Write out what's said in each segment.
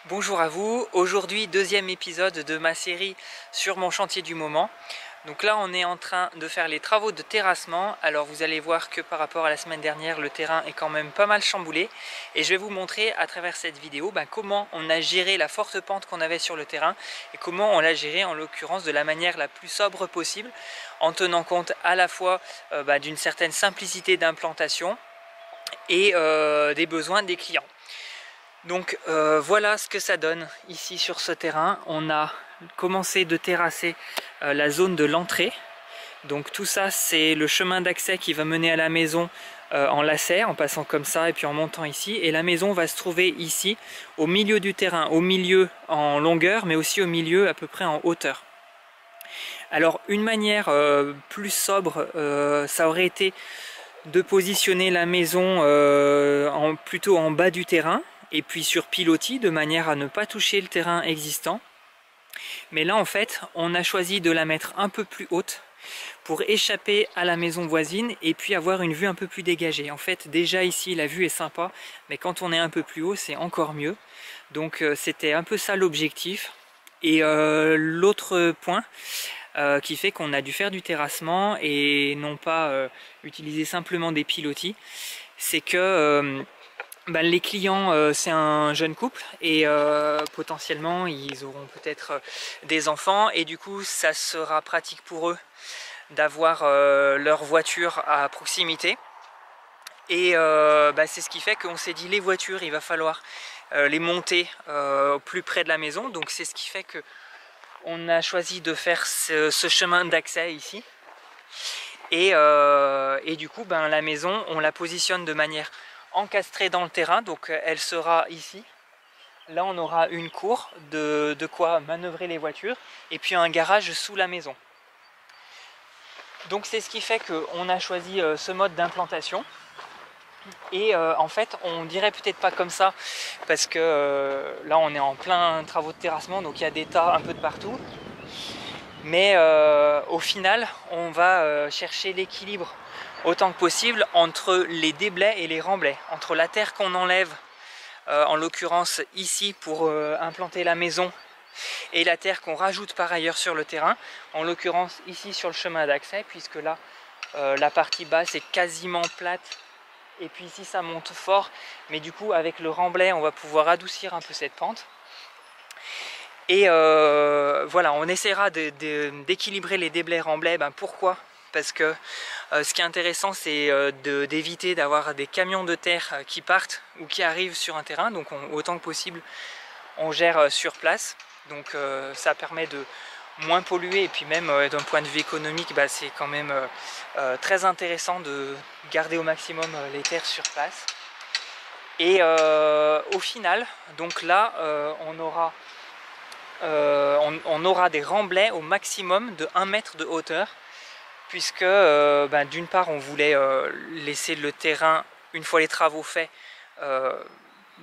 Bonjour à vous, aujourd'hui deuxième épisode de ma série sur mon chantier du moment. Donc là on est en train de faire les travaux de terrassement. Alors vous allez voir que par rapport à la semaine dernière le terrain est quand même pas mal chamboulé. Et je vais vous montrer à travers cette vidéo comment on a géré la forte pente qu'on avait sur le terrain. Et comment on l'a géré en l'occurrence de la manière la plus sobre possible. En tenant compte à la fois d'une certaine simplicité d'implantation et des besoins des clients. Donc voilà ce que ça donne ici sur ce terrain. On a commencé de terrasser la zone de l'entrée. Donc tout ça c'est le chemin d'accès qui va mener à la maison en lacet, en passant comme ça et puis en montant ici. Et la maison va se trouver ici, au milieu du terrain, au milieu en longueur, mais aussi au milieu à peu près en hauteur. Alors une manière plus sobre, ça aurait été de positionner la maison plutôt en bas du terrain et puis sur pilotis de manière à ne pas toucher le terrain existant. Mais là en fait on a choisi de la mettre un peu plus haute pour échapper à la maison voisine et puis avoir une vue un peu plus dégagée. En fait déjà ici la vue est sympa, mais quand on est un peu plus haut c'est encore mieux. Donc c'était un peu ça l'objectif. Et l'autre point qui fait qu'on a dû faire du terrassement et non pas utiliser simplement des pilotis, c'est que les clients, c'est un jeune couple et potentiellement ils auront peut-être des enfants et du coup ça sera pratique pour eux d'avoir leur voiture à proximité. Et c'est ce qui fait qu'on s'est dit les voitures il va falloir les monter plus près de la maison. Donc c'est ce qui fait que on a choisi de faire ce chemin d'accès ici. Et du coup la maison on la positionne de manière encastrée dans le terrain, donc elle sera ici. Là on aura une cour de quoi manœuvrer les voitures et puis un garage sous la maison. Donc c'est ce qui fait qu'on a choisi ce mode d'implantation. Et en fait on dirait peut-être pas comme ça parce que là on est en plein travaux de terrassement, donc il y a des tas un peu de partout. Mais au final on va chercher l'équilibre autant que possible entre les déblais et les remblais, entre la terre qu'on enlève en l'occurrence ici pour implanter la maison et la terre qu'on rajoute par ailleurs sur le terrain, en l'occurrence ici sur le chemin d'accès, puisque là la partie basse est quasiment plate et puis ici ça monte fort, mais du coup avec le remblai on va pouvoir adoucir un peu cette pente. Et voilà, on essaiera d'équilibrer les déblais remblais. Pourquoi? Parce que ce qui est intéressant c'est d'éviter d'avoir des camions de terre qui partent ou qui arrivent sur un terrain, donc autant que possible on gère sur place. Donc ça permet de moins polluer et puis même d'un point de vue économique c'est quand même très intéressant de garder au maximum les terres sur place. Et au final, donc là on aura des remblais au maximum de 1 mètre de hauteur, puisque d'une part on voulait laisser le terrain, une fois les travaux faits,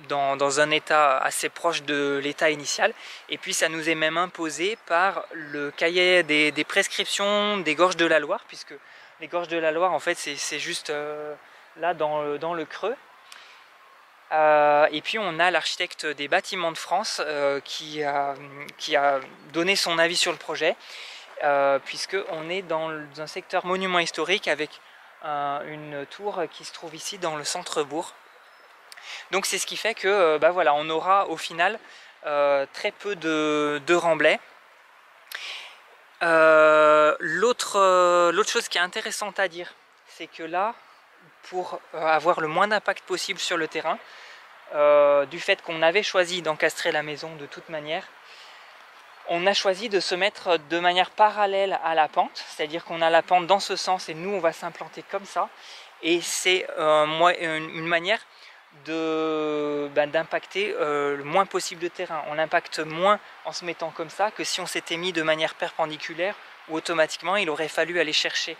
dans un état assez proche de l'état initial, et puis ça nous est même imposé par le cahier des prescriptions des Gorges de la Loire, puisque les Gorges de la Loire en fait c'est juste là dans le creux. Et puis on a l'architecte des bâtiments de France qui a donné son avis sur le projet, puisqu'on est dans un secteur monument historique avec une tour qui se trouve ici dans le centre-bourg. Donc c'est ce qui fait que voilà, on aura au final très peu de remblais. L'autre chose qui est intéressante à dire, c'est que là, pour avoir le moins d'impact possible sur le terrain, du fait qu'on avait choisi d'encastrer la maison de toute manière, on a choisi de se mettre de manière parallèle à la pente, c'est-à-dire qu'on a la pente dans ce sens et nous on va s'implanter comme ça, et c'est une manière d'impacter le moins possible de terrain. On impacte moins en se mettant comme ça que si on s'était mis de manière perpendiculaire, où automatiquement il aurait fallu aller chercher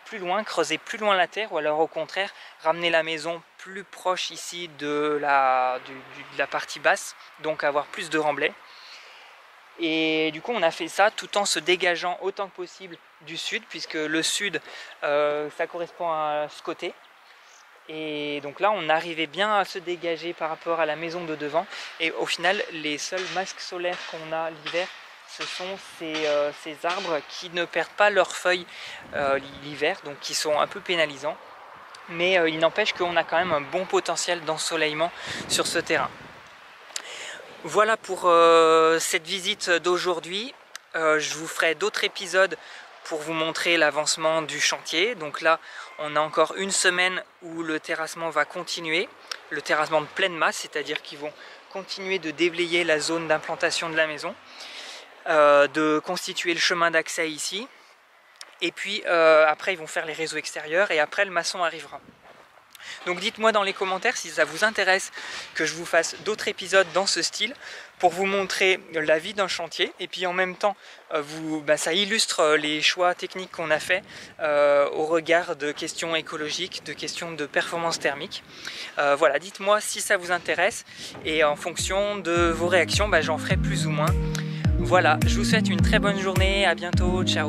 plus loin, creuser plus loin la terre, ou alors au contraire ramener la maison plus proche ici de la partie basse, donc avoir plus de remblais. Et du coup on a fait ça tout en se dégageant autant que possible du sud, puisque le sud ça correspond à ce côté. Et donc là on arrivait bien à se dégager par rapport à la maison de devant, et au final les seuls masques solaires qu'on a l'hiver, ce sont ces arbres qui ne perdent pas leurs feuilles l'hiver, donc qui sont un peu pénalisants. Mais il n'empêche qu'on a quand même un bon potentiel d'ensoleillement sur ce terrain. Voilà pour cette visite d'aujourd'hui. Je vous ferai d'autres épisodes pour vous montrer l'avancement du chantier. Donc là, on a encore une semaine où le terrassement va continuer. Le terrassement de pleine masse, c'est-à-dire qu'ils vont continuer de déblayer la zone d'implantation de la maison, de constituer le chemin d'accès ici. Et puis après ils vont faire les réseaux extérieurs et après le maçon arrivera. Donc dites-moi dans les commentaires si ça vous intéresse que je vous fasse d'autres épisodes dans ce style pour vous montrer la vie d'un chantier, et puis en même temps ça illustre les choix techniques qu'on a fait au regard de questions écologiques, de questions de performance thermique. Voilà, dites-moi si ça vous intéresse et en fonction de vos réactions j'en ferai plus ou moins. Voilà, je vous souhaite une très bonne journée, à bientôt, ciao.